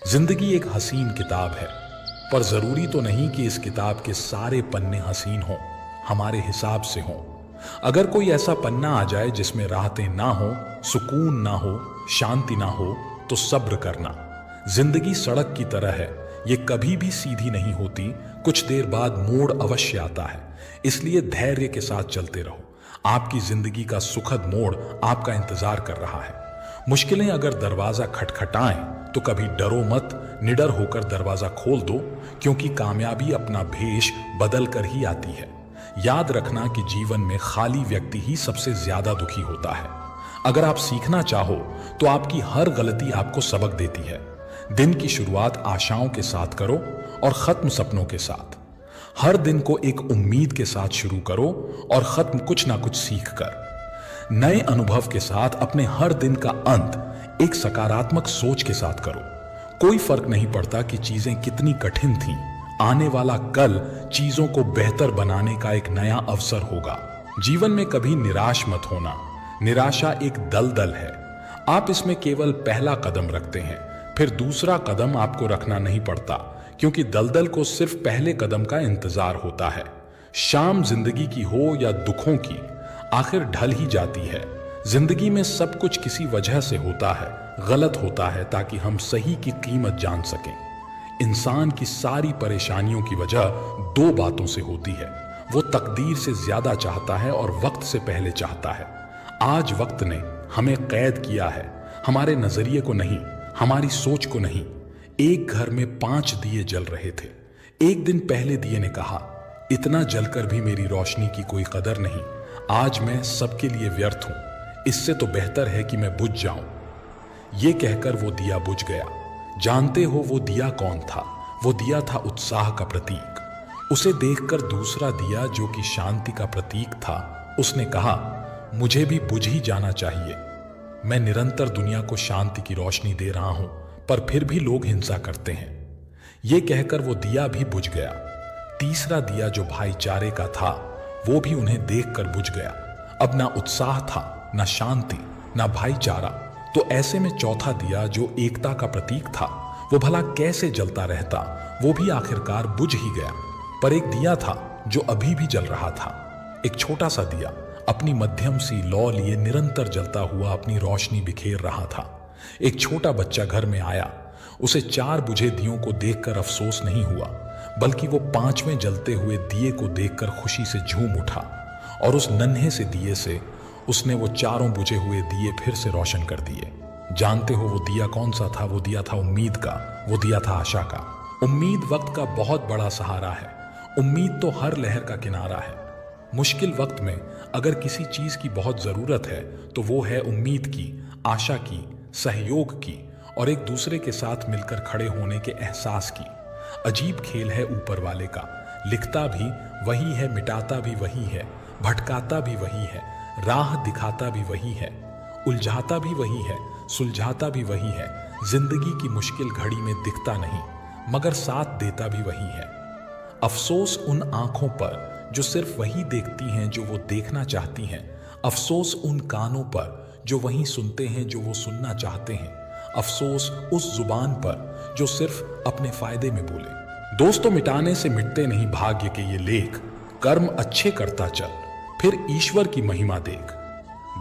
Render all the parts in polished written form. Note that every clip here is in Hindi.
जिंदगी एक हसीन किताब है, पर जरूरी तो नहीं कि इस किताब के सारे पन्ने हसीन हों, हमारे हिसाब से हों। अगर कोई ऐसा पन्ना आ जाए जिसमें राहतें ना हो, सुकून ना हो, शांति ना हो, तो सब्र करना। जिंदगी सड़क की तरह है, ये कभी भी सीधी नहीं होती, कुछ देर बाद मोड़ अवश्य आता है। इसलिए धैर्य के साथ चलते रहो, आपकी जिंदगी का सुखद मोड़ आपका इंतजार कर रहा है। मुश्किलें अगर दरवाजा खटखटाएं तो कभी डरो मत, निडर होकर दरवाजा खोल दो, क्योंकि कामयाबी अपना भेष बदल कर ही आती है। याद रखना कि जीवन में खाली व्यक्ति ही सबसे ज्यादा दुखी होता है। अगर आप सीखना चाहो तो आपकी हर गलती आपको सबक देती है। दिन की शुरुआत आशाओं के साथ करो और खत्म सपनों के साथ। हर दिन को एक उम्मीद के साथ शुरू करो और खत्म कुछ ना कुछ सीख कर। नए अनुभव के साथ अपने हर दिन का अंत एक सकारात्मक सोच के साथ करो। कोई फर्क नहीं पड़ता कि चीजें कितनी कठिन थीं, आने वाला कल चीजों को बेहतर बनाने का एक नया अवसर होगा। जीवन में कभी निराश मत होना, निराशा एक दलदल है। आप इसमें केवल पहला कदम रखते हैं, फिर दूसरा कदम आपको रखना नहीं पड़ता, क्योंकि दलदल को सिर्फ पहले कदम का इंतजार होता है। शाम जिंदगी की हो या दुखों की, आखिर ढल ही जाती है। जिंदगी में सब कुछ किसी वजह से होता है, गलत होता है, ताकि हम सही की कीमत जान सकें। इंसान की सारी परेशानियों की वजह दो बातों से होती है, वो तकदीर से ज्यादा चाहता है और वक्त से पहले चाहता है। आज वक्त ने हमें कैद किया है, हमारे नजरिए को नहीं, हमारी सोच को नहीं। एक घर में 5 दिए जल रहे थे। एक दिन पहले दिए ने कहा, इतना जलकर भी मेरी रोशनी की कोई कदर नहीं, आज मैं सबके लिए व्यर्थ हूं, इससे तो बेहतर है कि मैं बुझ जाऊं। ये कहकर वो दिया बुझ गया। जानते हो वो दिया कौन था? वो दिया था उत्साह का प्रतीक। उसे देखकर दूसरा दिया, जो कि शांति का प्रतीक था, उसने कहा, मुझे भी बुझ ही जाना चाहिए। मैं निरंतर दुनिया को शांति की रोशनी दे रहा हूं, पर फिर भी लोग हिंसा करते हैं। ये कहकर वो दिया भी बुझ गया। तीसरा दिया, जो भाईचारे का था, वो भी उन्हें देखकर बुझ गया। अब ना उत्साह था, ना शांति, ना भाईचारा। तो ऐसे में चौथा दिया, जो एकता का प्रतीक था, वो भला कैसे जलता रहता? वो भी आखिरकार बुझ ही गया। पर एक दिया था जो अभी भी जल रहा था। एक छोटा सा दिया अपनी मध्यम सी लौ लिए निरंतर जलता हुआ अपनी रोशनी बिखेर रहा था। एक छोटा बच्चा घर में आया। उसे 4 बुझे दियों को देखकर अफसोस नहीं हुआ, बल्कि वो 5वें जलते हुए दिए को देखकर खुशी से झूम उठा, और उस नन्हे से दिए से उसने वो 4 बुझे हुए दिए फिर से रोशन कर दिए। जानते हो वो दिया कौन सा था? वो दिया था उम्मीद का, वो दिया था आशा का। उम्मीद वक्त का बहुत बड़ा सहारा है। उम्मीद तो हर लहर का किनारा है। मुश्किल वक्त में अगर किसी चीज की बहुत जरूरत है तो वो है उम्मीद की, आशा की, सहयोग की और एक दूसरे के साथ मिलकर खड़े होने के एहसास की। अजीब खेल है ऊपर वाले का, लिखता भी वही है, मिटाता भी वही है, भटकाता भी वही है, राह दिखाता भी वही है, उलझाता भी वही है, सुलझाता भी वही है। जिंदगी की मुश्किल घड़ी में दिखता नहीं, मगर साथ देता भी वही है। अफसोस उन आंखों पर जो सिर्फ वही देखती हैं जो वो देखना चाहती हैं। अफसोस उन कानों पर जो वही सुनते हैं जो वो सुनना चाहते हैं। अफसोस उस जुबान पर जो सिर्फ अपने फायदे में बोले। दोस्तों, मिटाने से मिटते नहीं भाग्य के ये लेख। कर्म अच्छे करता चल, फिर ईश्वर की महिमा देख।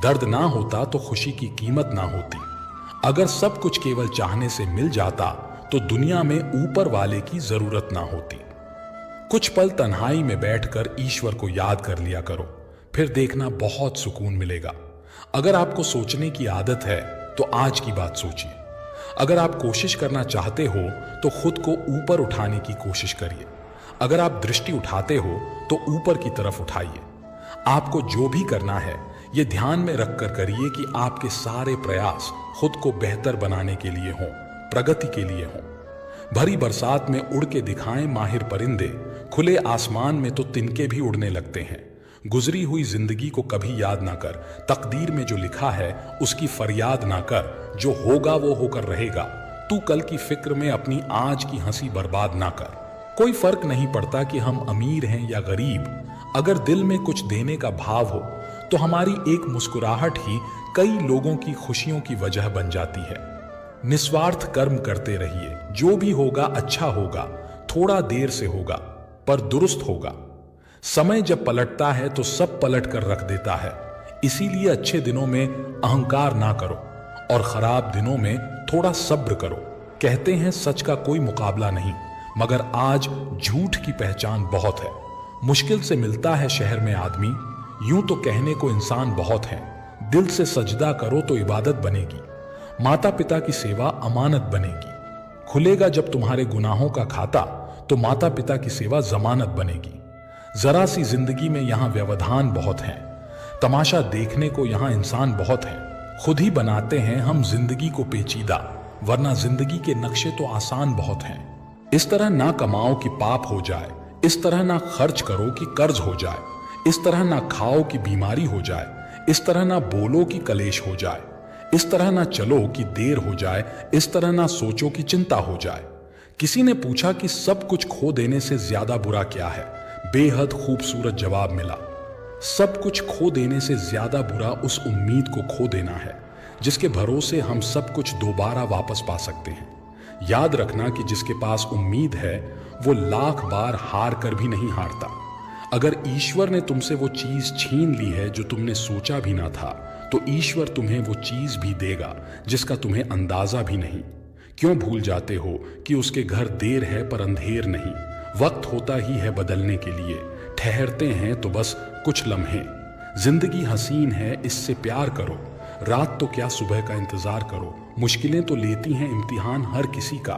दर्द ना होता तो खुशी की कीमत ना होती। अगर सब कुछ केवल चाहने से मिल जाता तो दुनिया में ऊपर वाले की जरूरत ना होती। कुछ पल तन्हाई में बैठकर ईश्वर को याद कर लिया करो, फिर देखना बहुत सुकून मिलेगा। अगर आपको सोचने की आदत है तो आज की बात सोचिए। अगर आप कोशिश करना चाहते हो तो खुद को ऊपर उठाने की कोशिश करिए। अगर आप दृष्टि उठाते हो तो ऊपर की तरफ उठाइए। आपको जो भी करना है ये ध्यान में रखकर करिए कि आपके सारे प्रयास खुद को बेहतर बनाने के लिए हों, प्रगति के लिए हों। भरी बरसात में उड़ के दिखाएं माहिर परिंदे, खुले आसमान में तो तिनके भी उड़ने लगते हैं। गुजरी हुई जिंदगी को कभी याद ना कर, तकदीर में जो लिखा है उसकी फरियाद ना कर। जो होगा वो होकर रहेगा। तू कल की फिक्र में अपनी आज की हंसी बर्बाद ना कर। कोई फर्क नहीं पड़ता कि हम अमीर हैं या गरीब। अगर दिल में कुछ देने का भाव हो तो हमारी एक मुस्कुराहट ही कई लोगों की खुशियों की वजह बन जाती है। निस्वार्थ कर्म करते रहिए। जो भी होगा अच्छा होगा, थोड़ा देर से होगा पर दुरुस्त होगा। समय जब पलटता है तो सब पलट कर रख देता है। इसीलिए अच्छे दिनों में अहंकार ना करो और खराब दिनों में थोड़ा सब्र करो। कहते हैं सच का कोई मुकाबला नहीं, मगर आज झूठ की पहचान बहुत है। मुश्किल से मिलता है शहर में आदमी, यूं तो कहने को इंसान बहुत है। दिल से सजदा करो तो इबादत बनेगी। माता पिता की सेवा अमानत बनेगी। खुलेगा जब तुम्हारे गुनाहों का खाता तो माता पिता की सेवा जमानत बनेगी। जरा सी जिंदगी में यहाँ व्यवधान बहुत हैं। तमाशा देखने को यहाँ इंसान बहुत हैं। खुद ही बनाते हैं हम जिंदगी को पेचीदा, वरना जिंदगी के नक्शे तो आसान बहुत हैं। इस तरह ना कमाओ कि पाप हो जाए, इस तरह ना खर्च करो कि कर्ज हो जाए, इस तरह ना खाओ कि बीमारी हो जाए, इस तरह ना बोलो कि कलेश हो जाए, इस तरह ना चलो कि देर हो जाए, इस तरह ना सोचो कि चिंता हो जाए। किसी ने पूछा कि सब कुछ खो देने से ज्यादा बुरा क्या है? बेहद खूबसूरत जवाब मिला, सब कुछ खो देने से ज्यादा बुरा उस उम्मीद को खो देना है जिसके भरोसे हम सब कुछ दोबारा वापस पा सकते हैं। याद रखना कि जिसके पास उम्मीद है वो लाख बार हार कर भी नहीं हारता। अगर ईश्वर ने तुमसे वो चीज छीन ली है जो तुमने सोचा भी ना था, तो ईश्वर तुम्हें वो चीज भी देगा जिसका तुम्हें अंदाजा भी नहीं। क्यों भूल जाते हो कि उसके घर देर है पर अंधेर नहीं। वक्त होता ही है बदलने के लिए, ठहरते हैं तो बस कुछ लम्हे। जिंदगी हसीन है, इससे प्यार करो। रात तो क्या सुबह का इंतजार करो। मुश्किलें तो लेती हैं इम्तिहान हर किसी का,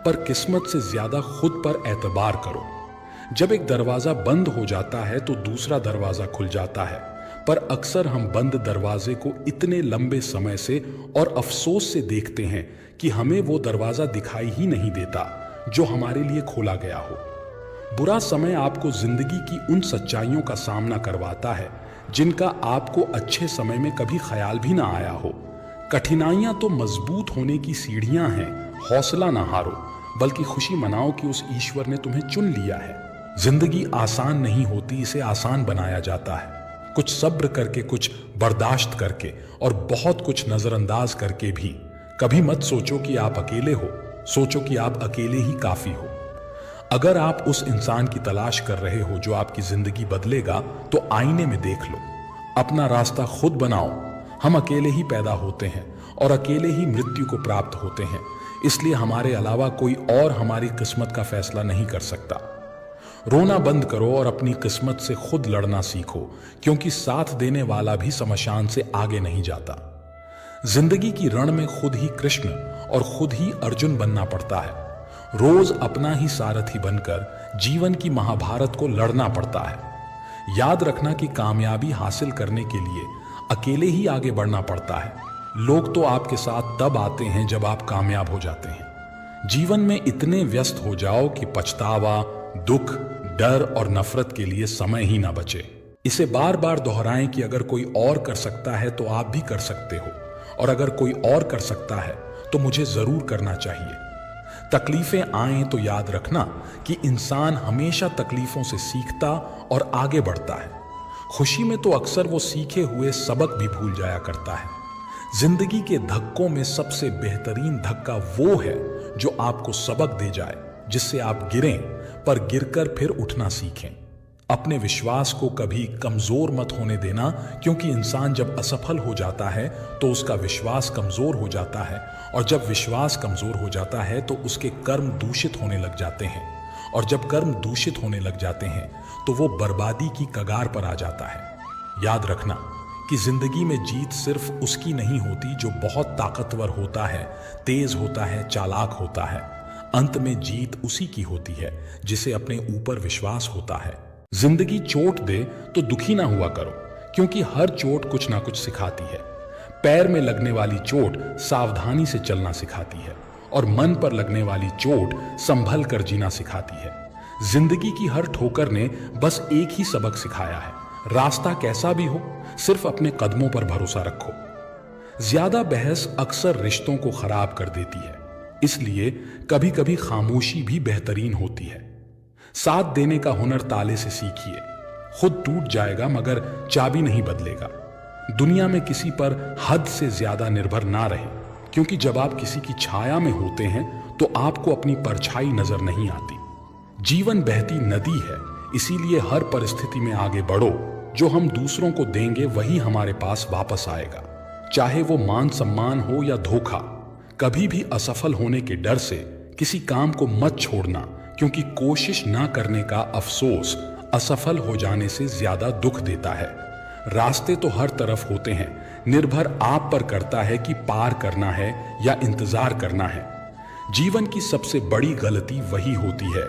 पर किस्मत से ज्यादा खुद पर एतबार करो। जब एक दरवाजा बंद हो जाता है तो दूसरा दरवाजा खुल जाता है, पर अक्सर हम बंद दरवाजे को इतने लंबे समय से और अफसोस से देखते हैं कि हमें वो दरवाजा दिखाई ही नहीं देता जो हमारे लिए खोला गया हो। बुरा समय आपको जिंदगी की उन सच्चाइयों का सामना करवाता है जिनका आपको अच्छे समय में कभी ख्याल भी ना आया हो। कठिनाइयां तो मजबूत होने की सीढ़ियां हैं, हौसला ना हारो, बल्कि खुशी मनाओ कि उस ईश्वर ने तुम्हें चुन लिया है। जिंदगी आसान नहीं होती, इसे आसान बनाया जाता है। कुछ सब्र करके, कुछ बर्दाश्त करके और बहुत कुछ नजरअंदाज करके भी। कभी मत सोचो कि आप अकेले हो, सोचो कि आप अकेले ही काफी हो। अगर आप उस इंसान की तलाश कर रहे हो जो आपकी जिंदगी बदलेगा, तो आईने में देख लो। अपना रास्ता खुद बनाओ। हम अकेले ही पैदा होते हैं और अकेले ही मृत्यु को प्राप्त होते हैं, इसलिए हमारे अलावा कोई और हमारी किस्मत का फैसला नहीं कर सकता। रोना बंद करो और अपनी किस्मत से खुद लड़ना सीखो, क्योंकि साथ देने वाला भी शमशान से आगे नहीं जाता। जिंदगी की रण में खुद ही कृष्ण और खुद ही अर्जुन बनना पड़ता है। रोज अपना ही सारथी बनकर जीवन की महाभारत को लड़ना पड़ता है। याद रखना कि कामयाबी हासिल करने के लिए अकेले ही आगे बढ़ना पड़ता है। लोग तो आपके साथ तब आते हैं जब आप कामयाब हो जाते हैं। जीवन में इतने व्यस्त हो जाओ कि पछतावा, दुख, डर और नफरत के लिए समय ही ना बचे। इसे बार बार दोहराएं कि अगर कोई और कर सकता है तो आप भी कर सकते हो, और अगर कोई और कर सकता है तो मुझे जरूर करना चाहिए। तकलीफें आएं तो याद रखना कि इंसान हमेशा तकलीफों से सीखता और आगे बढ़ता है। खुशी में तो अक्सर वो सीखे हुए सबक भी भूल जाया करता है। जिंदगी के धक्कों में सबसे बेहतरीन धक्का वो है जो आपको सबक दे जाए, जिससे आप गिरें पर गिरकर फिर उठना सीखें। अपने विश्वास को कभी कमजोर मत होने देना, क्योंकि इंसान जब असफल हो जाता है तो उसका विश्वास कमजोर हो जाता है, और जब विश्वास कमजोर हो जाता है तो उसके कर्म दूषित होने लग जाते हैं, और जब कर्म दूषित होने लग जाते हैं तो वो बर्बादी की कगार पर आ जाता है। याद रखना कि जिंदगी में जीत सिर्फ उसकी नहीं होती जो बहुत ताकतवर होता है, तेज होता है, चालाक होता है। अंत में जीत उसी की होती है जिसे अपने ऊपर विश्वास होता है। जिंदगी चोट दे तो दुखी ना हुआ करो, क्योंकि हर चोट कुछ ना कुछ सिखाती है। पैर में लगने वाली चोट सावधानी से चलना सिखाती है, और मन पर लगने वाली चोट संभल कर जीना सिखाती है। जिंदगी की हर ठोकर ने बस एक ही सबक सिखाया है, रास्ता कैसा भी हो, सिर्फ अपने कदमों पर भरोसा रखो। ज्यादा बहस अक्सर रिश्तों को खराब कर देती है, इसलिए कभी कभी खामोशी भी बेहतरीन होती है। साथ देने का हुनर ताले से सीखिए। खुद टूट जाएगा मगर चाबी नहीं बदलेगा। दुनिया में किसी पर हद से ज्यादा निर्भर ना रहे, क्योंकि जब आप किसी की छाया में होते हैं तो आपको अपनी परछाई नजर नहीं आती। जीवन बहती नदी है, इसीलिए हर परिस्थिति में आगे बढ़ो। जो हम दूसरों को देंगे वही हमारे पास वापस आएगा, चाहे वो मान सम्मान हो या धोखा। कभी भी असफल होने के डर से किसी काम को मत छोड़ना, क्योंकि कोशिश ना करने का अफसोस असफल हो जाने से ज्यादा दुख देता है। रास्ते तो हर तरफ होते हैं, निर्भर आप पर करता है कि पार करना है या इंतजार करना है। जीवन की सबसे बड़ी गलती वही होती है